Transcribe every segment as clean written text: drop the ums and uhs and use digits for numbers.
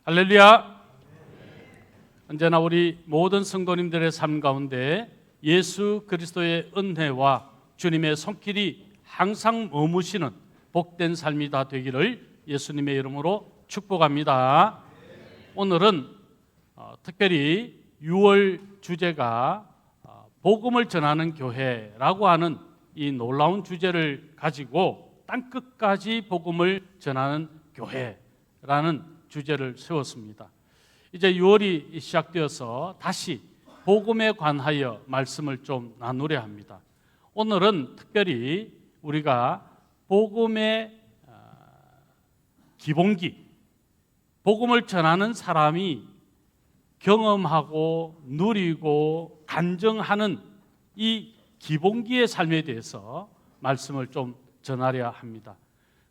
할렐루야. 언제나 우리 모든 성도님들의 삶 가운데 예수 그리스도의 은혜와 주님의 손길이 항상 머무시는 복된 삶이 다 되기를 예수님의 이름으로 축복합니다. 오늘은 특별히 6월 주제가 복음을 전하는 교회라고 하는 이 놀라운 주제를 가지고 땅끝까지 복음을 전하는 교회라는 주제를 세웠습니다. 이제 6월이 시작되어서 다시 복음에 관하여 말씀을 좀 나누려 합니다. 오늘은 특별히 우리가 복음의 기본기, 복음을 전하는 사람이 경험하고 누리고 간증하는 이 기본기의 삶에 대해서 말씀을 좀 전하려 합니다.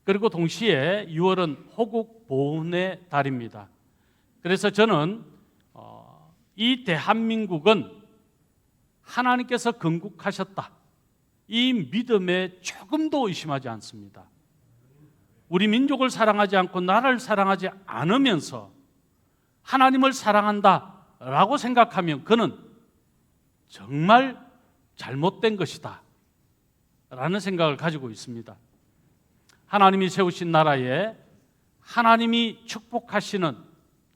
그리고 동시에 6월은 호국 보훈의 달입니다. 그래서 저는 이 대한민국은 하나님께서 건국하셨다, 이 믿음에 조금도 의심하지 않습니다. 우리 민족을 사랑하지 않고 나라를 사랑하지 않으면서 하나님을 사랑한다라고 생각하면 그는 정말 잘못된 것이다 라는 생각을 가지고 있습니다. 하나님이 세우신 나라에 하나님이 축복하시는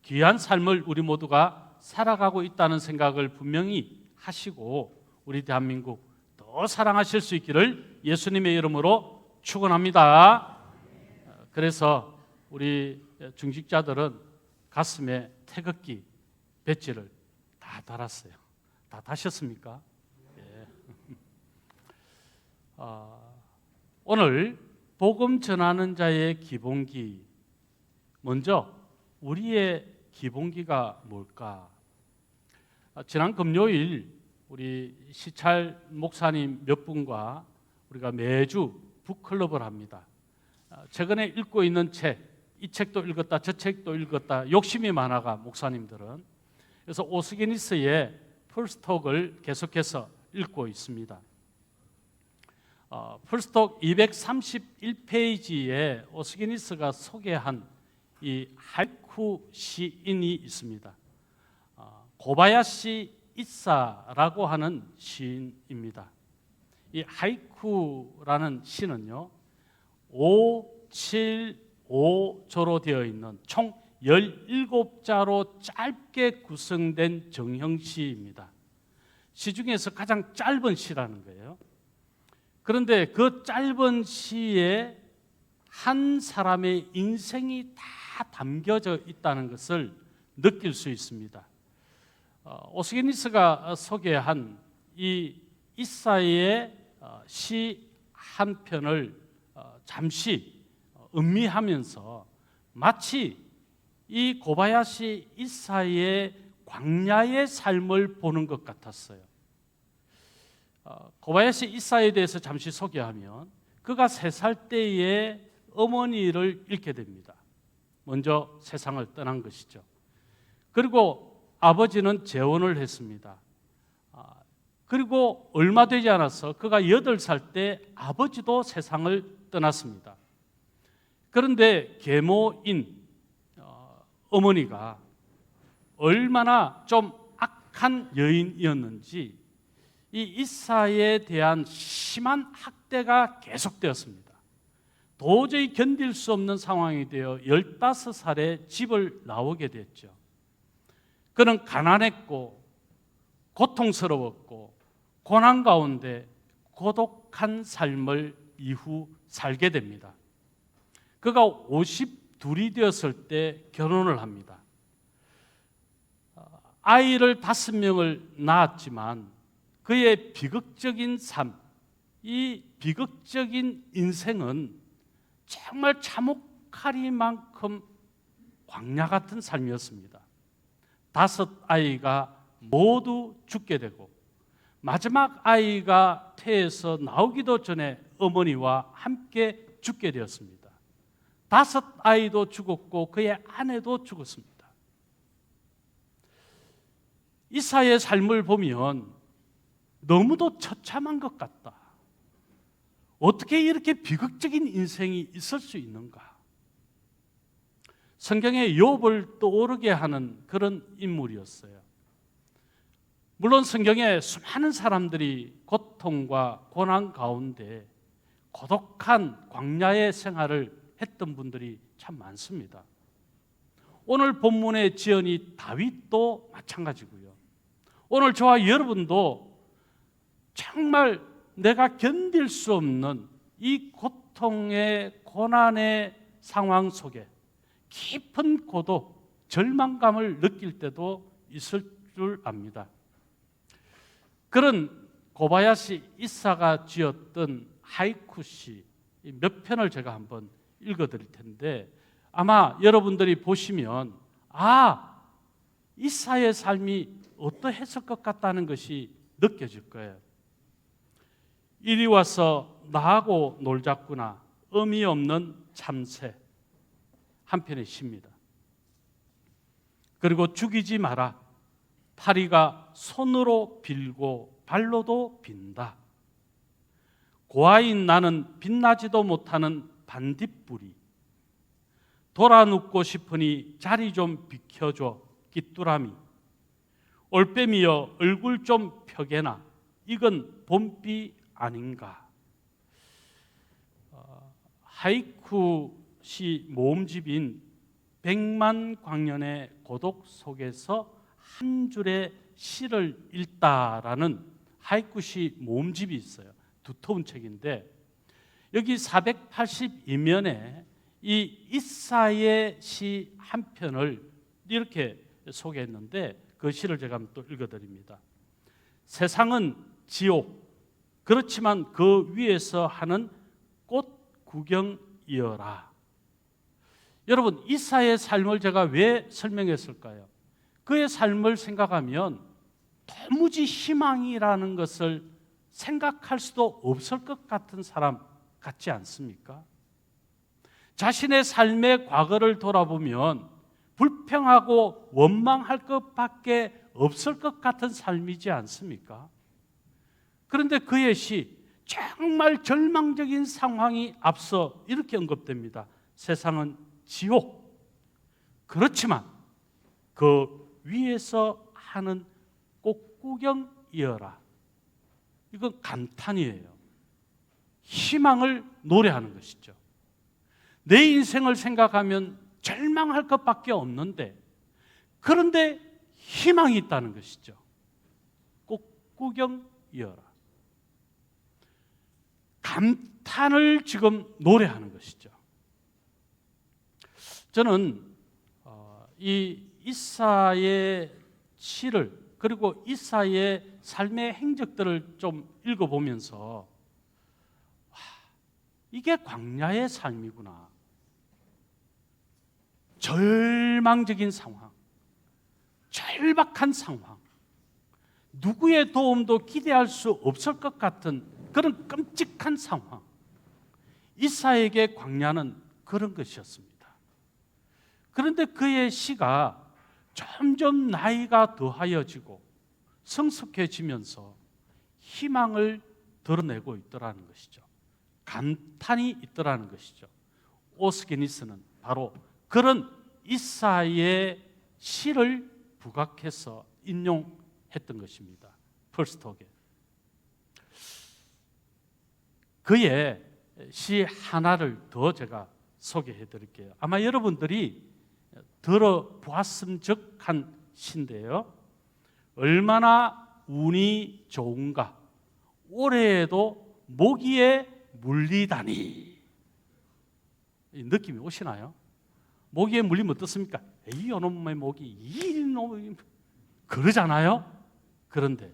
귀한 삶을 우리 모두가 살아가고 있다는 생각을 분명히 하시고 우리 대한민국 더 사랑하실 수 있기를 예수님의 이름으로 축원합니다. 그래서 우리 중직자들은 가슴에 태극기 배지를 다 달았어요. 다 다셨습니까? 예. 오늘 복음 전하는 자의 기본기, 먼저 우리의 기본기가 뭘까? 지난 금요일 우리 시찰 목사님 몇 분과 우리가 매주 북클럽을 합니다. 최근에 읽고 있는 책, 이 책도 읽었다 저 책도 읽었다 욕심이 많아가 목사님들은. 그래서 오스게니스의 풀스톡을 계속해서 읽고 있습니다. 풀스톡 231페이지에 오스게니스가 소개한 이 하이쿠 시인이 있습니다. 고바야시 이사라고 하는 시인입니다. 이 하이쿠라는 시는요 575조로 되어 있는 총 17자로 짧게 구성된 정형시입니다. 시 중에서 가장 짧은 시라는 거예요. 그런데 그 짧은 시에 한 사람의 인생이 다 담겨져 있다는 것을 느낄 수 있습니다. 오스게니스가 소개한 이 이사의 시 한 편을 잠시 음미하면서 마치 이 고바야시 이사의 광야의 삶을 보는 것 같았어요. 고바야시 이사에 대해서 잠시 소개하면 그가 3살 때에 어머니를 잃게 됩니다. 먼저 세상을 떠난 것이죠. 그리고 아버지는 재혼을 했습니다. 그리고 얼마 되지 않아서 그가 8살 때 아버지도 세상을 떠났습니다. 그런데 계모인 어머니가 얼마나 좀 악한 여인이었는지 이 이사에 대한 심한 학대가 계속되었습니다. 도저히 견딜 수 없는 상황이 되어 15살에 집을 나오게 됐죠. 그는 가난했고 고통스러웠고 고난 가운데 고독한 삶을 이후 살게 됩니다. 그가 52이 되었을 때 결혼을 합니다. 아이를 5명을 낳았지만 그의 비극적인 삶, 이 비극적인 인생은 정말 참혹하리만큼 광야 같은 삶이었습니다. 5 아이가 모두 죽게 되고 마지막 아이가 태에서 나오기도 전에 어머니와 함께 죽게 되었습니다. 5 아이도 죽었고 그의 아내도 죽었습니다. 이사의 삶을 보면 너무도 처참한 것 같다. 어떻게 이렇게 비극적인 인생이 있을 수 있는가? 성경에 욥을 떠오르게 하는 그런 인물이었어요. 물론 성경에 수많은 사람들이 고통과 고난 가운데 고독한 광야의 생활을 했던 분들이 참 많습니다. 오늘 본문의 지언이 다윗도 마찬가지고요. 오늘 저와 여러분도 정말 내가 견딜 수 없는 이 고통의 고난의 상황 속에 깊은 고독, 절망감을 느낄 때도 있을 줄 압니다. 그런 고바야시 이사가 지었던 하이쿠시 몇 편을 제가 한번 읽어드릴 텐데 아마 여러분들이 보시면 이사의 삶이 어떠했을 것 같다는 것이 느껴질 거예요. 이리 와서 나하고 놀자꾸나 의미 없는 참새 한편의 시입니다. 그리고 죽이지 마라. 파리가 손으로 빌고 발로도 빈다. 고아인 나는 빛나지도 못하는 반딧불이. 돌아 눕고 싶으니 자리 좀 비켜줘 깃두라미. 올빼미여 얼굴 좀 펴게나. 이건 봄비 아닌가. 하이쿠시 모음집인 백만 광년의 고독 속에서 한 줄의 시를 읽다라는 하이쿠시 모음집이 있어요. 두터운 책인데 여기 482면에 이 이사의 시 한 편을 이렇게 소개했는데 그 시를 제가 한번 또 읽어드립니다. 세상은 지옥, 그렇지만 그 위에서 하는 꽃 구경이여라. 여러분, 이사의 삶을 제가 왜 설명했을까요? 그의 삶을 생각하면 도무지 희망이라는 것을 생각할 수도 없을 것 같은 사람 같지 않습니까? 자신의 삶의 과거를 돌아보면 불평하고 원망할 것밖에 없을 것 같은 삶이지 않습니까? 그런데 그의 시 정말 절망적인 상황이 앞서 이렇게 언급됩니다. 세상은 지옥, 그렇지만 그 위에서 하는 꽃구경이여라. 이건 감탄이에요. 희망을 노래하는 것이죠. 내 인생을 생각하면 절망할 것밖에 없는데 그런데 희망이 있다는 것이죠. 꽃구경이여라. 감탄을 지금 노래하는 것이죠. 저는 이 이사의 시를 그리고 이사의 삶의 행적들을 좀 읽어보면서 이게 광야의 삶이구나. 절망적인 상황, 절박한 상황, 누구의 도움도 기대할 수 없을 것 같은 그런 끔찍한 상황. 이사에게 광야는 그런 것이었습니다. 그런데 그의 시가 점점 나이가 더하여지고 성숙해지면서 희망을 드러내고 있더라는 것이죠. 감탄이 있더라는 것이죠. 오스게니스는 바로 그런 이사의 시를 부각해서 인용했던 것입니다. 펄스톡에. 그의 시 하나를 더 제가 소개해 드릴게요. 아마 여러분들이 들어보았음 적한 시인데요. 얼마나 운이 좋은가. 올해에도 모기에 물리다니. 이 느낌이 오시나요? 모기에 물리면 어떻습니까? 이놈의 모기, 이놈의 그러잖아요. 그런데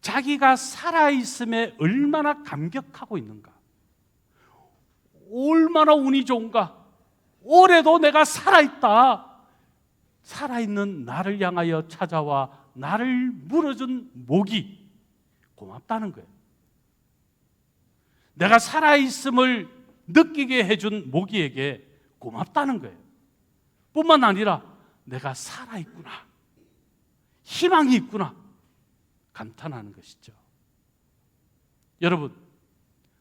자기가 살아있음에 얼마나 감격하고 있는가. 얼마나 운이 좋은가. 올해도 내가 살아있다. 살아있는 나를 향하여 찾아와 나를 물어준 모기, 고맙다는 거예요. 내가 살아있음을 느끼게 해준 모기에게 고맙다는 거예요. 뿐만 아니라 내가 살아있구나, 희망이 있구나 감탄하는 것이죠. 여러분,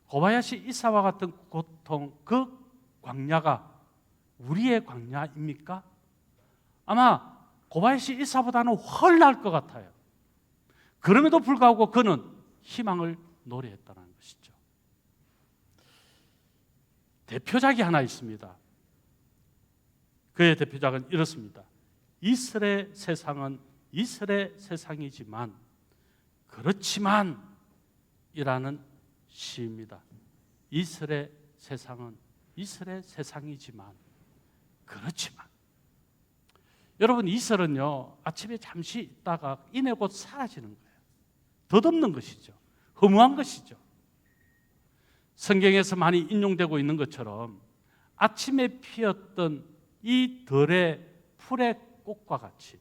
고바야시 이사와 같은 고통, 그 광야가 우리의 광야입니까? 아마 고바야시 이사보다는 훨 나을 것 같아요. 그럼에도 불구하고 그는 희망을 노래했다는 것이죠. 대표작이 하나 있습니다. 그의 대표작은 이렇습니다. 이스라엘 세상은 이스라엘 세상이지만 그렇지만 이라는 시입니다. 이스라엘 세상은 이스라엘 세상이지만 그렇지만. 여러분, 이슬은요 아침에 잠시 있다가 이내 곧 사라지는 거예요. 덧없는 것이죠. 허무한 것이죠. 성경에서 많이 인용되고 있는 것처럼 아침에 피었던 이 들의 풀의 꽃과 같이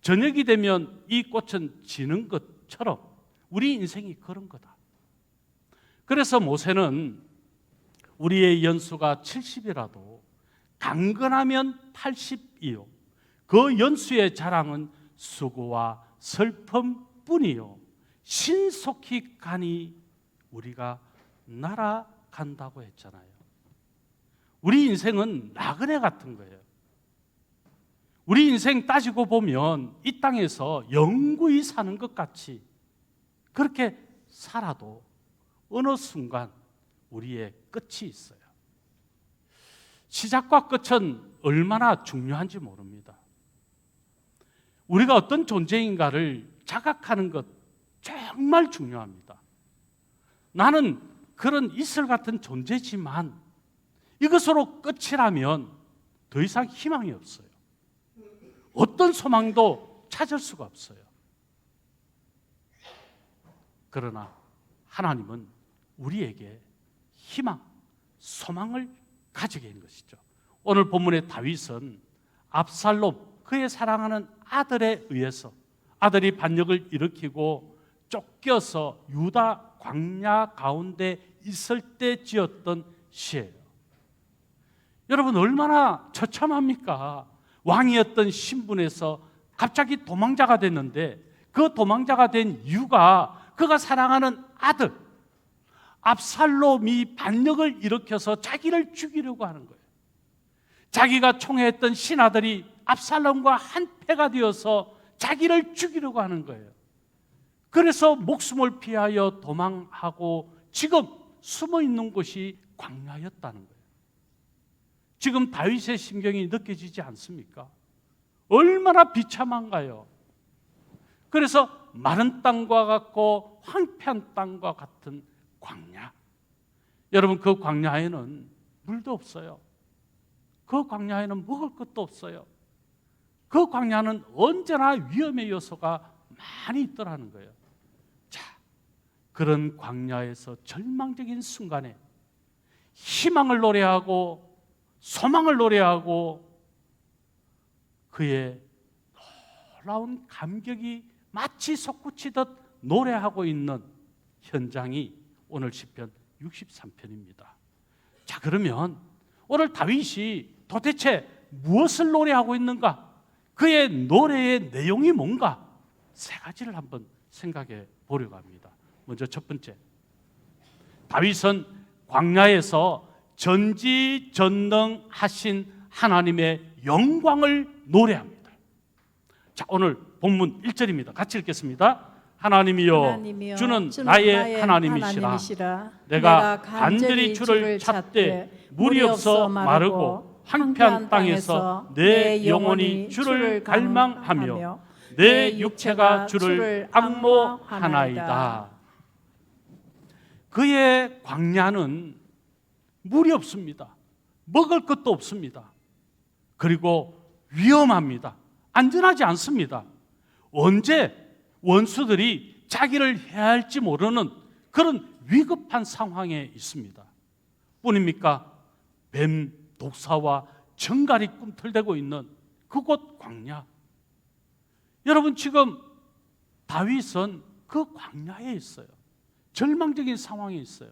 저녁이 되면 이 꽃은 지는 것처럼 우리 인생이 그런 거다. 그래서 모세는 우리의 연수가 70이라도 강건하면 80이요 그 연수의 자랑은 수고와 슬픔뿐이요 신속히 가니 우리가 날아간다고 했잖아요. 우리 인생은 나그네 같은 거예요. 우리 인생 따지고 보면 이 땅에서 영구히 사는 것 같이 그렇게 살아도 어느 순간 우리의 끝이 있어요. 시작과 끝은 얼마나 중요한지 모릅니다. 우리가 어떤 존재인가를 자각하는 것 정말 중요합니다. 나는 그런 이슬 같은 존재지만 이것으로 끝이라면 더 이상 희망이 없어요. 어떤 소망도 찾을 수가 없어요. 그러나 하나님은 우리에게 희망, 소망을 가지게 한 것이죠. 오늘 본문의 다윗은 압살롬, 그의 사랑하는 아들에 의해서 아들이 반역을 일으키고 쫓겨서 유다 광야 가운데 있을 때 지었던 시예요. 여러분, 얼마나 처참합니까? 왕이었던 신분에서 갑자기 도망자가 됐는데 그 도망자가 된 이유가 그가 사랑하는 아들 압살롬이 반역을 일으켜서 자기를 죽이려고 하는 거예요. 자기가 총애했던 신하들이 압살롬과 한패가 되어서 자기를 죽이려고 하는 거예요. 그래서 목숨을 피하여 도망하고 지금 숨어 있는 곳이 광야였다는 거예요. 지금 다윗의 심경이 느껴지지 않습니까? 얼마나 비참한가요? 그래서 마른 땅과 같고 황폐한 땅과 같은 광야. 여러분, 그 광야에는 물도 없어요. 그 광야에는 먹을 것도 없어요. 그 광야는 언제나 위험의 요소가 많이 있더라는 거예요. 자, 그런 광야에서 절망적인 순간에 희망을 노래하고 소망을 노래하고 그의 놀라운 감격이 마치 솟구치듯 노래하고 있는 현장이 오늘 시편 63편입니다. 자, 그러면 오늘 다윗이 도대체 무엇을 노래하고 있는가? 그의 노래의 내용이 뭔가? 세 가지를 한번 생각해 보려고 합니다. 먼저 첫 번째, 다윗은 광야에서 전지전능하신 하나님의 영광을 노래합니다. 자, 오늘 본문 1절입니다. 같이 읽겠습니다. 하나님이여, 주는 나의 하나님이시라. 내가 간절히 주를 찾되 물이 없어 마르고 황폐한 땅에서 내 영혼이 주를 갈망하며 내 육체가 주를 앙모하나이다. 그의 광야는 물이 없습니다. 먹을 것도 없습니다. 그리고 위험합니다. 안전하지 않습니다. 언제 원수들이 자기를 해할지 모르는 그런 위급한 상황에 있습니다. 뿐입니까? 뱀, 독사와 정갈이 꿈틀대고 있는 그곳 광야. 여러분, 지금 다윗은 그 광야에 있어요. 절망적인 상황에 있어요.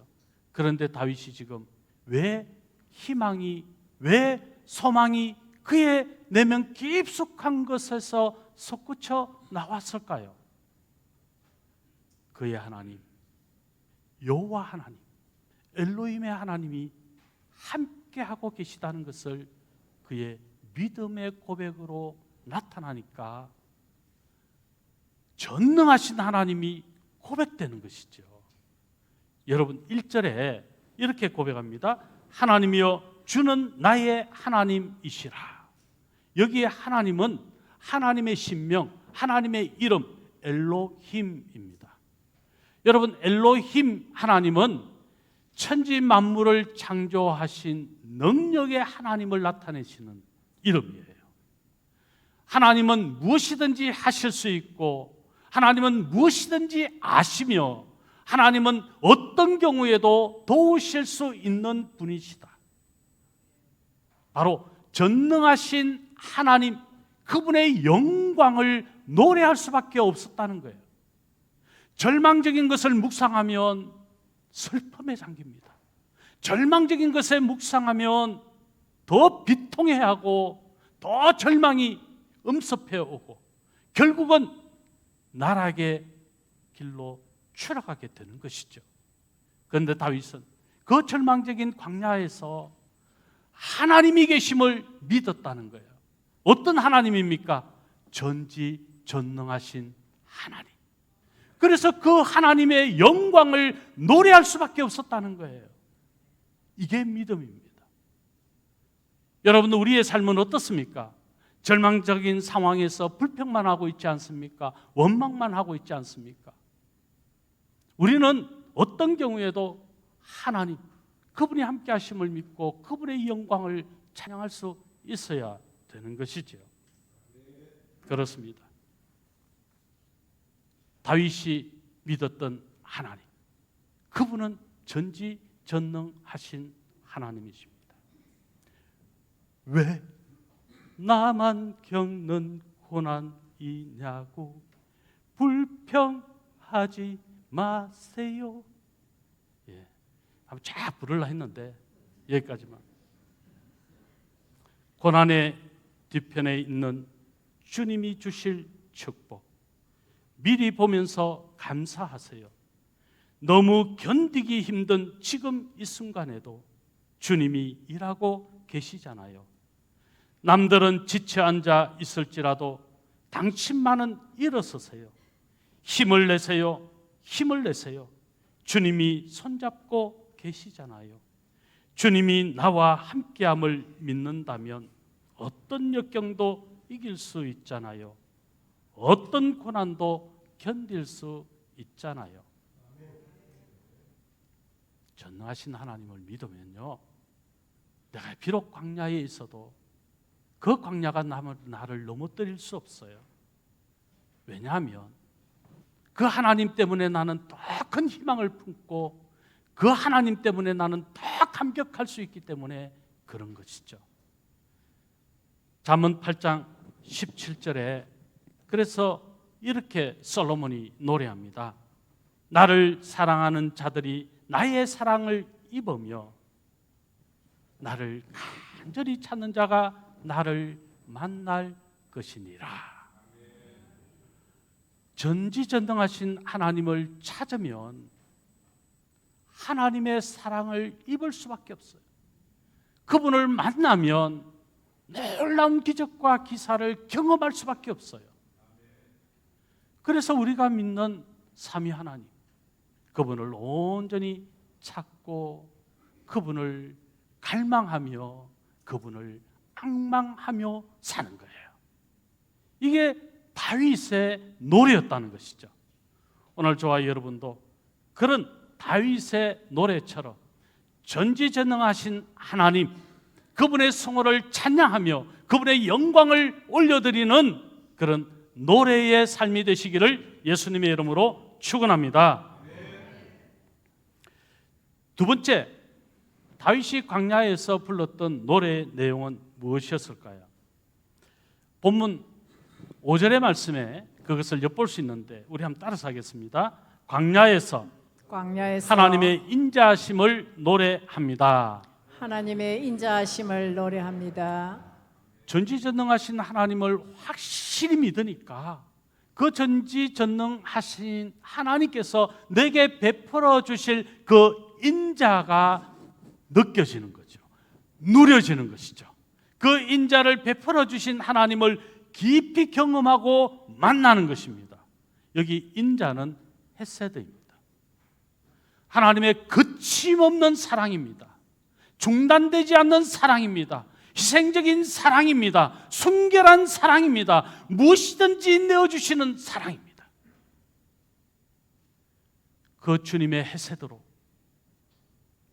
그런데 다윗이 지금 왜 희망이, 왜 소망이 그의 내면 깊숙한 것에서 솟구쳐 나왔을까요? 그의 하나님, 여호와 하나님, 엘로힘의 하나님이 함께하고 계시다는 것을 그의 믿음의 고백으로 나타나니까 전능하신 하나님이 고백되는 것이죠. 여러분 1절에 이렇게 고백합니다. 하나님이여 주는 나의 하나님이시라. 여기에 하나님은 하나님의 신명, 하나님의 이름 엘로힘입니다. 여러분 엘로힘 하나님은 천지 만물을 창조하신 능력의 하나님을 나타내시는 이름이에요. 하나님은 무엇이든지 하실 수 있고 하나님은 무엇이든지 아시며 하나님은 어떤 경우에도 도우실 수 있는 분이시다. 바로 전능하신 하나님, 그분의 영광을 노래할 수밖에 없었다는 거예요. 절망적인 것을 묵상하면 슬픔에 잠깁니다. 절망적인 것에 묵상하면 더 비통해하고 더 절망이 엄습해오고 결국은 나락의 길로 추락하게 되는 것이죠. 그런데 다윗은 그 절망적인 광야에서 하나님이 계심을 믿었다는 거예요. 어떤 하나님입니까? 전지전능하신 하나님. 그래서 그 하나님의 영광을 노래할 수밖에 없었다는 거예요. 이게 믿음입니다. 여러분, 우리의 삶은 어떻습니까? 절망적인 상황에서 불평만 하고 있지 않습니까? 원망만 하고 있지 않습니까? 우리는 어떤 경우에도 하나님, 그분이 함께 하심을 믿고 그분의 영광을 찬양할 수 있어야 되는 것이죠. 그렇습니다. 다윗이 믿었던 하나님, 그분은 전지전능하신 하나님이십니다. 왜 나만 겪는 고난이냐고 불평하지 마세요. 한번 쫙 부르려 했는데 여기까지만. 고난의 뒤편에 있는 주님이 주실 축복 미리 보면서 감사하세요. 너무 견디기 힘든 지금 이 순간에도 주님이 일하고 계시잖아요. 남들은 지쳐 앉아 있을지라도 당신만은 일어서세요. 힘을 내세요. 힘을 내세요. 주님이 손잡고 계시잖아요. 주님이 나와 함께함을 믿는다면 어떤 역경도 이길 수 있잖아요. 어떤 고난도 견딜 수 있잖아요. 전능하신 하나님을 믿으면요, 내가 비록 광야에 있어도 그 광야가 나를 넘어뜨릴 수 없어요. 왜냐하면 그 하나님 때문에 나는 더 큰 희망을 품고 그 하나님 때문에 나는 더 감격할 수 있기 때문에 그런 것이죠. 잠언 8장 17절에 그래서 이렇게 솔로몬이 노래합니다. 나를 사랑하는 자들이 나의 사랑을 입으며 나를 간절히 찾는 자가 나를 만날 것이니라. 전지전능하신 하나님을 찾으면 하나님의 사랑을 입을 수밖에 없어요. 그분을 만나면 놀라운 기적과 기사를 경험할 수밖에 없어요. 그래서 우리가 믿는 삼위 하나님, 그분을 온전히 찾고 그분을 갈망하며 그분을 앙망하며 사는 거예요. 이게 다윗의 노래였다는 것이죠. 오늘 저와 여러분도 그런 다윗의 노래처럼 전지전능하신 하나님, 그분의 성호를 찬양하며 그분의 영광을 올려드리는 그런 노래의 삶이 되시기를 예수님의 이름으로 축원합니다. 두 번째, 다윗이 광야에서 불렀던 노래의 내용은 무엇이었을까요? 본문 5절의 말씀에 그것을 엿볼 수 있는데 우리 한번 따라서 하겠습니다. 광야에서 하나님의 인자하심을 노래합니다. 하나님의 인자하심을 노래합니다. 전지전능하신 하나님을 확실히 믿으니까 그 전지전능하신 하나님께서 내게 베풀어 주실 그 인자가 느껴지는 거죠. 누려지는 것이죠. 그 인자를 베풀어 주신 하나님을 깊이 경험하고 만나는 것입니다. 여기 인자는 헤세드입니다. 하나님의 거침없는 사랑입니다. 중단되지 않는 사랑입니다. 희생적인 사랑입니다. 순결한 사랑입니다. 무엇이든지 내어주시는 사랑입니다. 그 주님의 헤세드로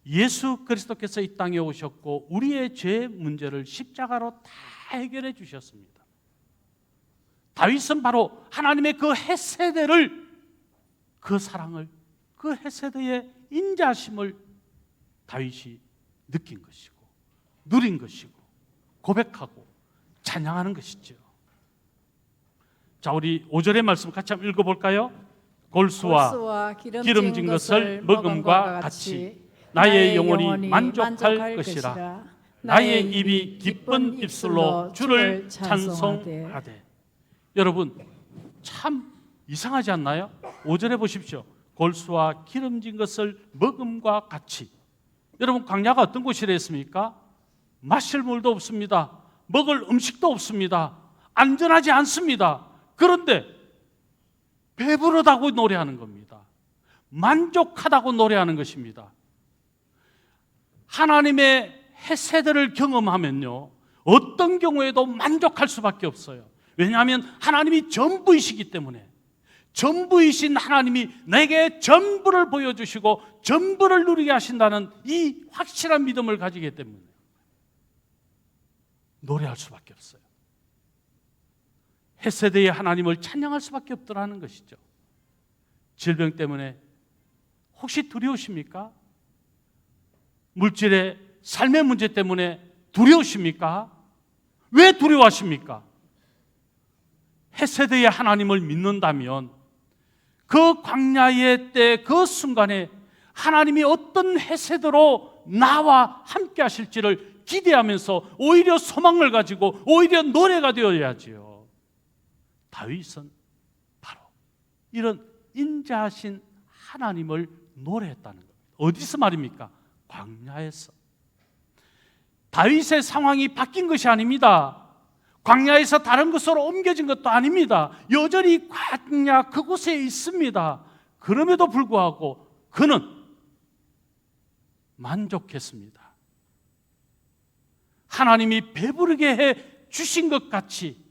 예수 그리스도께서 이 땅에 오셨고 우리의 죄 문제를 십자가로 다 해결해 주셨습니다. 다윗은 바로 하나님의 그 헤세드를, 그 사랑을, 그 헤세드의 인자심을 다윗이 느낀 것이고 누린 것이고 고백하고 찬양하는 것이죠. 자, 우리 5절의 말씀 같이 한번 읽어볼까요? 골수와 기름진 것을 먹음과 같이 나의 영혼이 만족할 것이라. 나의 입이 기쁜 입술로 주를 찬송하되. 여러분, 참 이상하지 않나요? 5절에 보십시오. 골수와 기름진 것을 먹음과 같이. 여러분, 광야가 어떤 곳이라 했습니까? 마실 물도 없습니다. 먹을 음식도 없습니다. 안전하지 않습니다. 그런데 배부르다고 노래하는 겁니다. 만족하다고 노래하는 것입니다. 하나님의 헤세드를 경험하면요, 어떤 경우에도 만족할 수밖에 없어요. 왜냐하면 하나님이 전부이시기 때문에. 전부이신 하나님이 내게 전부를 보여주시고 전부를 누리게 하신다는 이 확실한 믿음을 가지기 때문에 노래할 수밖에 없어요. 헤세드의 하나님을 찬양할 수밖에 없더라는 것이죠. 질병 때문에 혹시 두려우십니까? 물질의 삶의 문제 때문에 두려우십니까? 왜 두려워하십니까? 헤세드의 하나님을 믿는다면 그 광야의 때 그 순간에 하나님이 어떤 헤세드로 나와 함께 하실지를 기대하면서 오히려 소망을 가지고 오히려 노래가 되어야지요. 다윗은 바로 이런 인자하신 하나님을 노래했다는 겁니다. 어디서 말입니까? 광야에서. 다윗의 상황이 바뀐 것이 아닙니다. 광야에서 다른 곳으로 옮겨진 것도 아닙니다. 여전히 광야 그곳에 있습니다. 그럼에도 불구하고 그는 만족했습니다. 하나님이 배부르게 해 주신 것 같이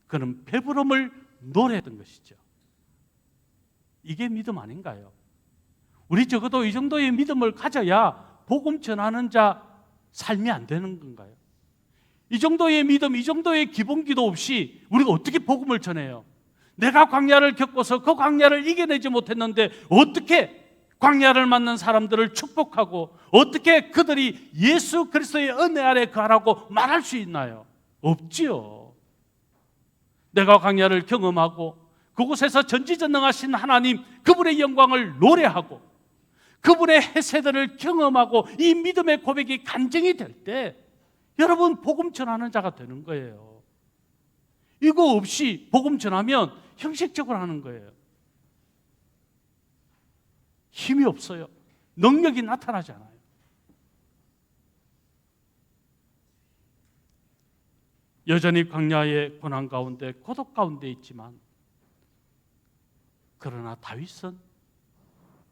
그는 배부름을 노래했던 것이죠. 이게 믿음 아닌가요? 우리 적어도 이 정도의 믿음을 가져야 복음 전하는 자 삶이 안 되는 건가요? 이 정도의 믿음, 이 정도의 기본기도 없이 우리가 어떻게 복음을 전해요? 내가 광야를 겪어서 그 광야를 이겨내지 못했는데 어떻게 광야를 만난 사람들을 축복하고 어떻게 그들이 예수 그리스도의 은혜 아래 거하라고 말할 수 있나요? 없지요. 내가 광야를 경험하고 그곳에서 전지전능하신 하나님 그분의 영광을 노래하고 그분의 헤세드를 경험하고 이 믿음의 고백이 간증이 될 때 여러분 복음 전하는 자가 되는 거예요. 이거 없이 복음 전하면 형식적으로 하는 거예요. 힘이 없어요. 능력이 나타나지 않아요. 여전히 광야의 고난 가운데 고독 가운데 있지만 그러나 다윗은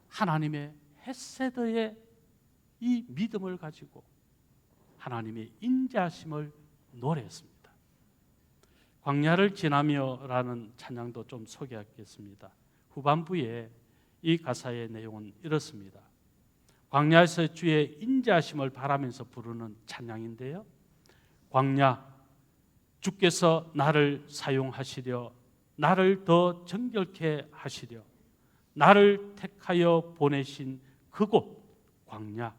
하나님의 헤세드의 이 믿음을 가지고 하나님의 인자심을 노래했습니다. 광야를 지나며라는 찬양도 좀 소개하겠습니다. 후반부에 이 가사의 내용은 이렇습니다. 광야에서 주의 인자심을 바라면서 부르는 찬양인데요. 광야, 주께서 나를 사용하시려 나를 더 정결케 하시려 나를 택하여 보내신 그곳 광야,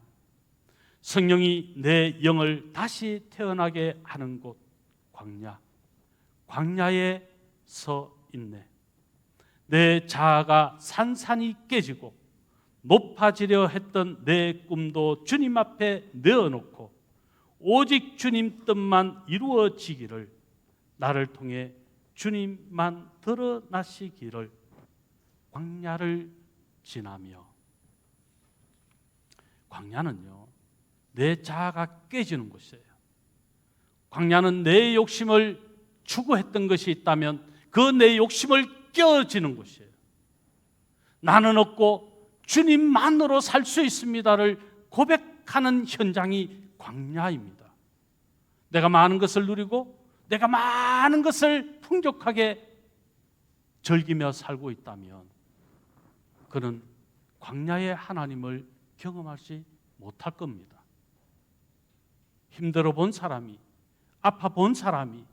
성령이 내 영을 다시 태어나게 하는 곳 광야, 광야에 서 있네. 내 자아가 산산이 깨지고 높아지려 했던 내 꿈도 주님 앞에 내어놓고 오직 주님 뜻만 이루어지기를 나를 통해 주님만 드러나시기를 광야를 지나며. 광야는요 내 자아가 깨지는 곳이에요. 광야는 내 욕심을 추구했던 것이 있다면 그 내 욕심을 깨어지는 곳이에요. 나는 없고 주님만으로 살 수 있습니다를 고백하는 현장이 광야입니다. 내가 많은 것을 누리고 내가 많은 것을 풍족하게 즐기며 살고 있다면 그는 광야의 하나님을 경험하지 못할 겁니다. 힘들어 본 사람이, 아파 본 사람이,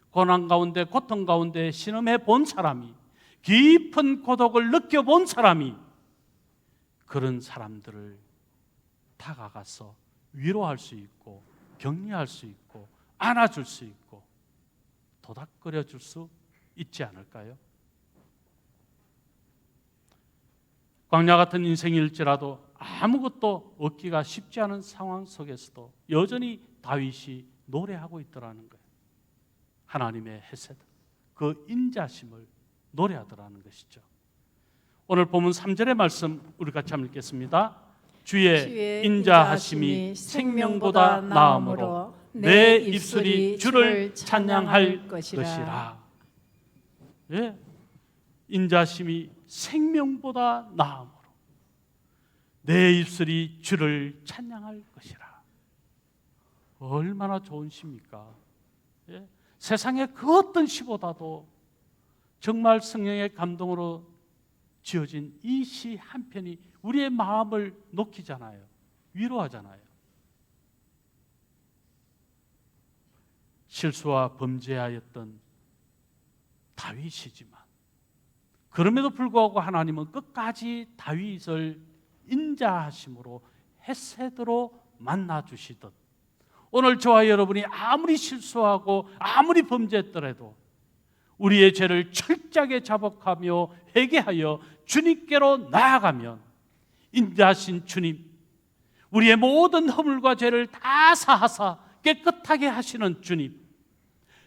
고난 가운데 고통 가운데 신음해 본 사람이, 깊은 고독을 느껴본 사람이 그런 사람들을 다가가서 위로할 수 있고 격려할 수 있고 안아줄 수 있고 도닥거려 줄 수 있지 않을까요? 광야 같은 인생일지라도 아무것도 얻기가 쉽지 않은 상황 속에서도 여전히 다윗이 노래하고 있더라는 거예요. 하나님의 헤세드, 그 인자심을 노래하더라는 것이죠. 오늘 본문 3절의 말씀 우리 같이 한번 읽겠습니다. 주의 인자하심이 생명보다 나음으로 내 입술이 주를 찬양할 것이라. 예, 인자심이 생명보다 나음으로 내 입술이 주를 찬양할 것이라. 얼마나 좋은 시입니까? 예? 세상의 그 어떤 시보다도 정말 성령의 감동으로 지어진 이 시 한 편이 우리의 마음을 녹이잖아요. 위로하잖아요. 실수와 범죄하였던 다윗이지만 그럼에도 불구하고 하나님은 끝까지 다윗을 인자하심으로 헤세드로 만나주시듯 오늘 저와 여러분이 아무리 실수하고 아무리 범죄했더라도 우리의 죄를 철저하게 자복하며 회개하여 주님께로 나아가면 인자하신 주님, 우리의 모든 허물과 죄를 다 사하사 깨끗하게 하시는 주님,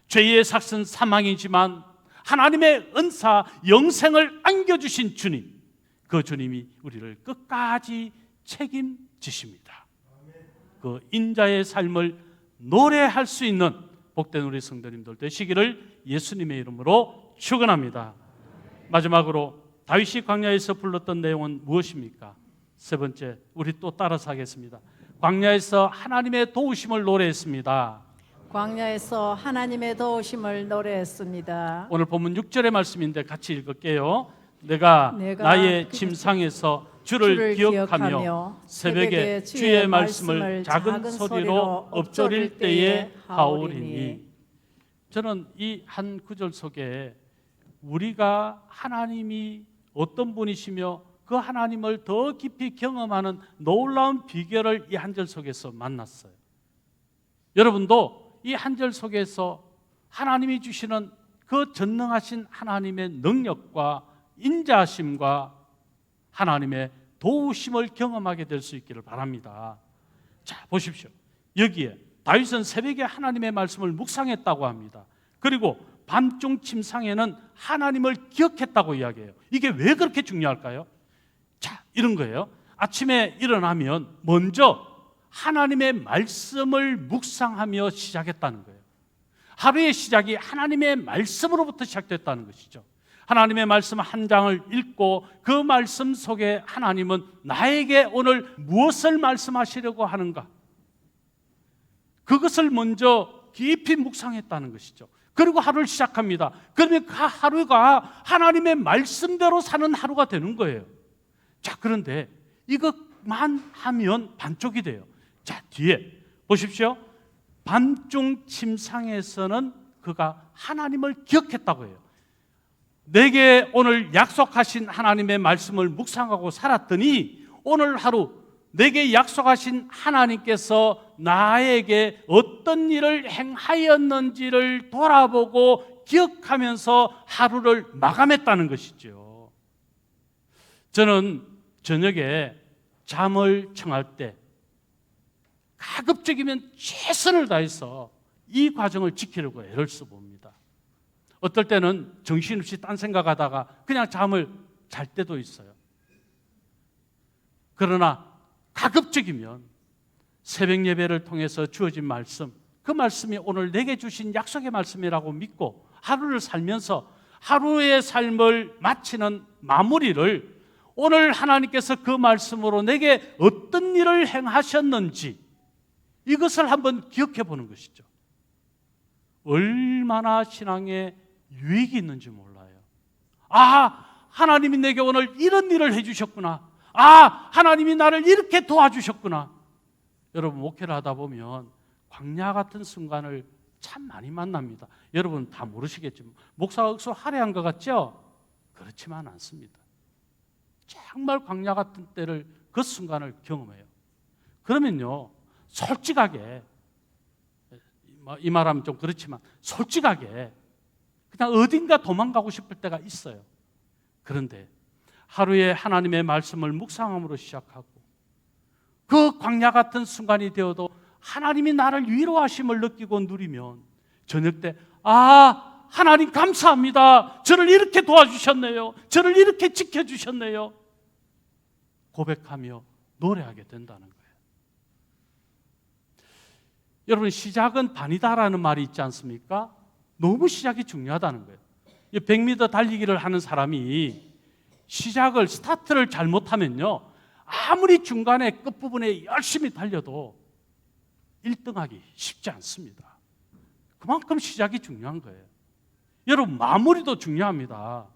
죄의 삭은 사망이지만 하나님의 은사 영생을 안겨주신 주님, 그 주님이 우리를 끝까지 책임지십니다. 그 인자의 삶을 노래할 수 있는 복된 우리 성도님들 되시기를 예수님의 이름으로 축원합니다. 마지막으로 다윗이 광야에서 불렀던 내용은 무엇입니까? 세 번째, 우리 또 따라서 하겠습니다. 광야에서 하나님의 도우심을 노래했습니다. 광야에서 하나님의 도우심을 노래했습니다. 오늘 본문 6절의 말씀인데 같이 읽을게요. 내가 나의 침상에서 주를 기억하며 새벽에 주의 말씀을 작은 소리로 엎조릴 때에 하오리니. 저는 이 한 구절 속에 우리가 하나님이 어떤 분이시며 그 하나님을 더 깊이 경험하는 놀라운 비결을 이 한 절 속에서 만났어요. 여러분도 이 한 절 속에서 하나님이 주시는 그 전능하신 하나님의 능력과 인자하심과 하나님의 도우심을 경험하게 될 수 있기를 바랍니다. 자, 보십시오. 여기에 다윗은 새벽에 하나님의 말씀을 묵상했다고 합니다. 그리고 밤중 침상에는 하나님을 기억했다고 이야기해요. 이게 왜 그렇게 중요할까요? 자, 이런 거예요. 아침에 일어나면 먼저 하나님의 말씀을 묵상하며 시작했다는 거예요. 하루의 시작이 하나님의 말씀으로부터 시작됐다는 것이죠. 하나님의 말씀 한 장을 읽고 그 말씀 속에 하나님은 나에게 오늘 무엇을 말씀하시려고 하는가? 그것을 먼저 깊이 묵상했다는 것이죠. 그리고 하루를 시작합니다. 그러면 그 하루가 하나님의 말씀대로 사는 하루가 되는 거예요. 자, 그런데 이것만 하면 반쪽이 돼요. 자, 뒤에 보십시오. 밤중 침상에서는 그가 하나님을 기억했다고 해요. 내게 오늘 약속하신 하나님의 말씀을 묵상하고 살았더니 오늘 하루 내게 약속하신 하나님께서 나에게 어떤 일을 행하였는지를 돌아보고 기억하면서 하루를 마감했다는 것이죠. 저는 저녁에 잠을 청할 때 가급적이면 최선을 다해서 이 과정을 지키려고 애를 써봅니다. 어떨 때는 정신없이 딴 생각하다가 그냥 잠을 잘 때도 있어요. 그러나 가급적이면 새벽 예배를 통해서 주어진 말씀, 그 그 말씀이 오늘 내게 주신 약속의 말씀이라고 믿고 하루를 살면서 하루의 삶을 마치는 마무리를 오늘 하나님께서 그 말씀으로 내게 어떤 일을 행하셨는지 이것을 한번 기억해 보는 것이죠. 얼마나 신앙에 유익이 있는지 몰라요. 하나님이 내게 오늘 이런 일을 해주셨구나. 하나님이 나를 이렇게 도와주셨구나. 여러분, 목회를 하다 보면 광야 같은 순간을 참 많이 만납니다. 여러분 다 모르시겠지만 목사가 억수 할애한 것 같죠? 그렇지만 않습니다. 정말 광야 같은 때를, 그 순간을 경험해요. 그러면요, 솔직하게, 이 말하면 좀 그렇지만 솔직하게 그냥 어딘가 도망가고 싶을 때가 있어요. 그런데 하루에 하나님의 말씀을 묵상함으로 시작하고 그 광야 같은 순간이 되어도 하나님이 나를 위로하심을 느끼고 누리면 저녁 때 하나님 감사합니다. 저를 이렇게 도와주셨네요. 저를 이렇게 지켜주셨네요. 고백하며 노래하게 된다는 거예요. 여러분, 시작은 반이다라는 말이 있지 않습니까? 너무 시작이 중요하다는 거예요. 100m 달리기를 하는 사람이 스타트를 잘못하면요, 아무리 중간에 끝부분에 열심히 달려도 1등하기 쉽지 않습니다. 그만큼 시작이 중요한 거예요. 여러분, 마무리도 중요합니다.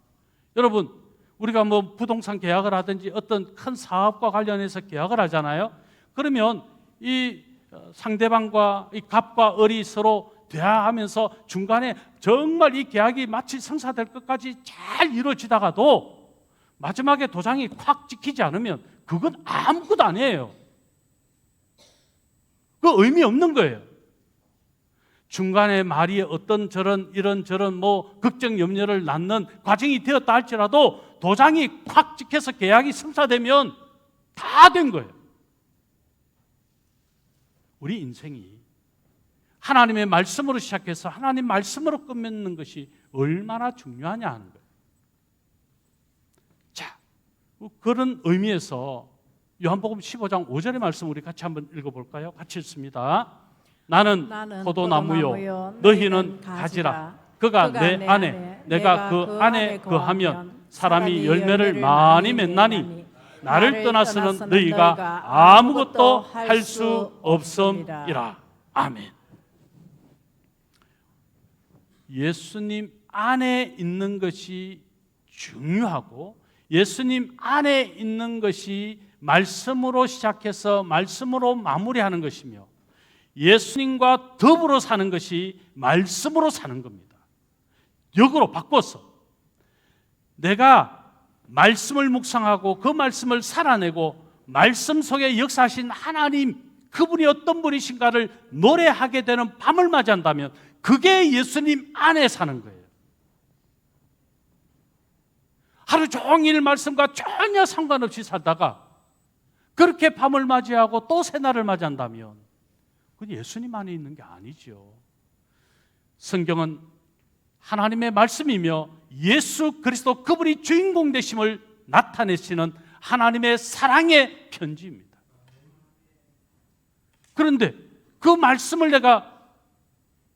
여러분, 우리가 부동산 계약을 하든지 어떤 큰 사업과 관련해서 계약을 하잖아요. 그러면 이 상대방과 이 갑과 을이 서로 대화하면서 중간에 정말 이 계약이 마치 성사될 것까지 잘 이루어지다가도 마지막에 도장이 콱 찍히지 않으면 그건 아무것도 아니에요. 그 의미 없는 거예요. 중간에 말이 어떤 이런저런 걱정 염려를 낳는 과정이 되었다 할지라도 도장이 콱 찍혀서 계약이 성사되면 다 된 거예요. 우리 인생이 하나님의 말씀으로 시작해서 하나님 말씀으로 끝맺는 것이 얼마나 중요하냐 하는 거예요. 자, 그런 의미에서 요한복음 15장 5절의 말씀 우리 같이 한번 읽어볼까요? 같이 읽습니다. 나는 포도나무요 너희는 가지라. 그가 내 안에 내가 그 안에 거하면 사람이 열매를 많이 맺나니 나를 떠나서는 너희가 아무것도 할 수 없음이라. 아멘. 예수님 안에 있는 것이 중요하고 예수님 안에 있는 것이 말씀으로 시작해서 말씀으로 마무리하는 것이며 예수님과 더불어 사는 것이 말씀으로 사는 겁니다. 역으로 바꿔서 내가 말씀을 묵상하고 그 말씀을 살아내고 말씀 속에 역사하신 하나님, 그분이 어떤 분이신가를 노래하게 되는 밤을 맞이한다면 그게 예수님 안에 사는 거예요. 하루 종일 말씀과 전혀 상관없이 살다가 그렇게 밤을 맞이하고 또 새날을 맞이한다면 그건 예수님 안에 있는 게 아니죠. 성경은 하나님의 말씀이며 예수 그리스도 그분이 주인공 되심을 나타내시는 하나님의 사랑의 편지입니다. 그런데 그 말씀을 내가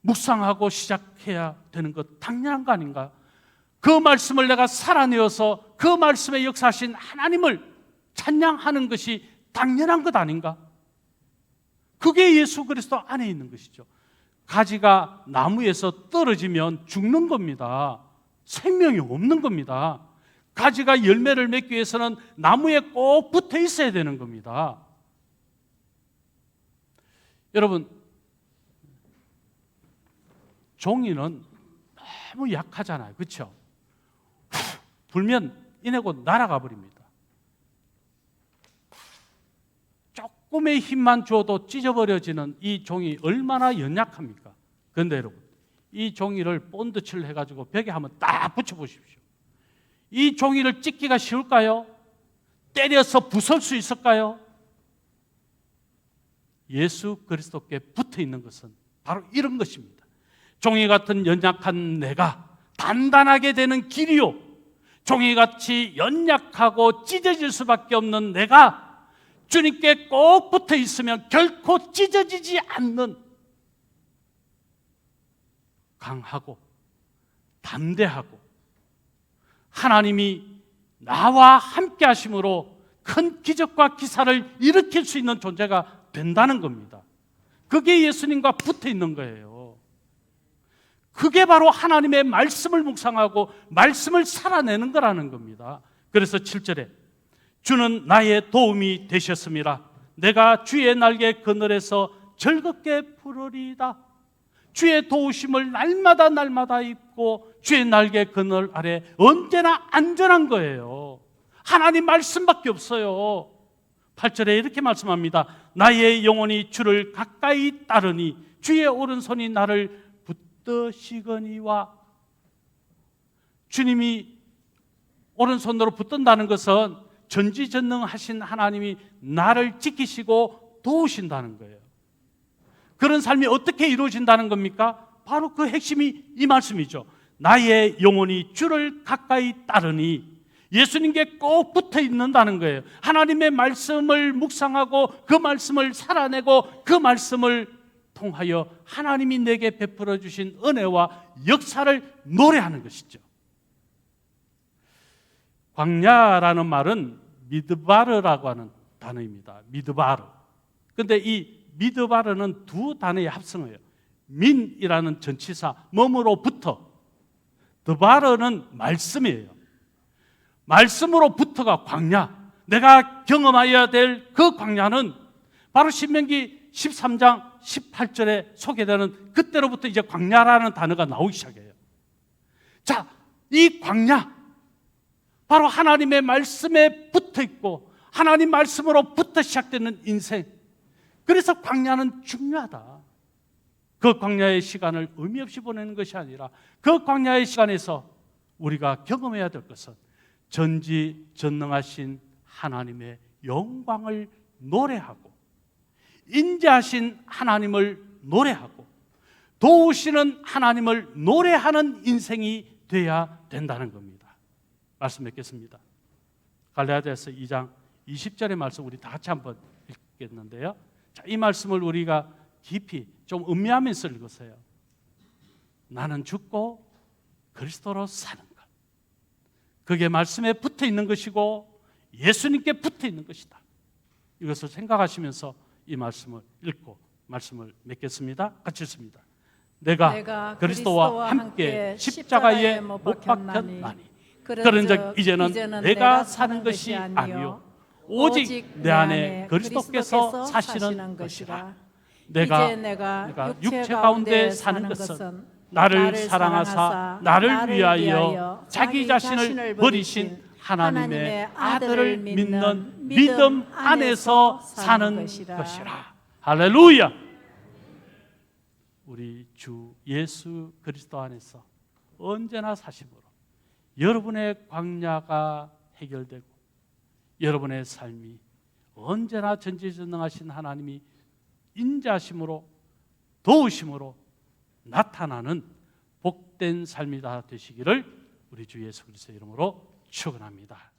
묵상하고 시작해야 되는 것 당연한 거 아닌가? 그 말씀을 내가 살아내어서 그 말씀에 역사하신 하나님을 찬양하는 것이 당연한 것 아닌가? 그게 예수 그리스도 안에 있는 것이죠. 가지가 나무에서 떨어지면 죽는 겁니다. 생명이 없는 겁니다. 가지가 열매를 맺기 위해서는 나무에 꼭 붙어 있어야 되는 겁니다. 여러분, 종이는 너무 약하잖아요. 그렇죠? 불면 이내고 날아가 버립니다. 조금의 힘만 줘도 찢어버려지는 이 종이 얼마나 연약합니까? 그런데 여러분, 이 종이를 본드칠을 해가지고 벽에 한번 딱 붙여보십시오. 이 종이를 찢기가 쉬울까요? 때려서 부술 수 있을까요? 예수 그리스도께 붙어 있는 것은 바로 이런 것입니다. 종이 같은 연약한 내가 단단하게 되는 길이요, 종이같이 연약하고 찢어질 수밖에 없는 내가 주님께 꼭 붙어 있으면 결코 찢어지지 않는 강하고 담대하고 하나님이 나와 함께 하심으로 큰 기적과 기사를 일으킬 수 있는 존재가 된다는 겁니다. 그게 예수님과 붙어 있는 거예요. 그게 바로 하나님의 말씀을 묵상하고 말씀을 살아내는 거라는 겁니다. 그래서 7절에 주는 나의 도움이 되셨습니다. 내가 주의 날개 그늘에서 즐겁게 부르리이다. 주의 도우심을 날마다 입고 주의 날개 그늘 아래 언제나 안전한 거예요. 하나님 말씀밖에 없어요. 8절에 이렇게 말씀합니다. 나의 영혼이 주를 가까이 따르니 주의 오른손이 나를 붙드시거니와. 주님이 오른손으로 붙든다는 것은 전지전능하신 하나님이 나를 지키시고 도우신다는 거예요. 그런 삶이 어떻게 이루어진다는 겁니까? 바로 그 핵심이 이 말씀이죠. 나의 영혼이 주를 가까이 따르니, 예수님께 꼭 붙어 있는다는 거예요. 하나님의 말씀을 묵상하고 그 말씀을 살아내고 그 말씀을 통하여 하나님이 내게 베풀어 주신 은혜와 역사를 노래하는 것이죠. 광야라는 말은 미드바르라고 하는 단어입니다. 미드바르. 근데 이 미드바르는 두 단어의 합성어예요. 민이라는 전치사, 몸으로부터. 드바르는 말씀이에요. 말씀으로부터가 광야. 내가 경험해야 될 그 광야는 바로 신명기 13장 18절에 소개되는 그때로부터 이제 광야라는 단어가 나오기 시작해요. 자, 이 광야, 바로 하나님의 말씀에 붙어 있고 하나님 말씀으로부터 시작되는 인생. 그래서 광야는 중요하다. 그 광야의 시간을 의미 없이 보내는 것이 아니라 그 광야의 시간에서 우리가 경험해야 될 것은 전지전능하신 하나님의 영광을 노래하고 인자하신 하나님을 노래하고 도우시는 하나님을 노래하는 인생이 돼야 된다는 겁니다. 말씀 맺겠습니다. 갈라디아서 2장 20절의 말씀 우리 다 같이 한번 읽겠는데요. 자, 이 말씀을 우리가 깊이 좀 음미하면서 읽으세요. 나는 죽고 그리스도로 사는 것. 그게 말씀에 붙어 있는 것이고 예수님께 붙어 있는 것이다. 이것을 생각하시면서 이 말씀을 읽고 말씀을 맺겠습니다. 같이 읽습니다. 내가 그리스도와 함께 십자가에 못 박혔나니 그런즉 이제는 내가 사는 것이 아니요 오직 내 안에 그리스도께서 사시는 것이라. 내가 육체 가운데 사는 것은 나를 사랑하사 나를 위하여 자기 자신을 버리신 하나님의 아들을 믿는 믿음 안에서 사는 것이라. 할렐루야. 우리 주 예수 그리스도 안에서 언제나 사심으로 여러분의 광야가 해결되고 여러분의 삶이 언제나 전지전능하신 하나님이 인자심으로 도우심으로 나타나는 복된 삶이 다 되시기를 우리 주 예수 그리스도의 이름으로 축원합니다.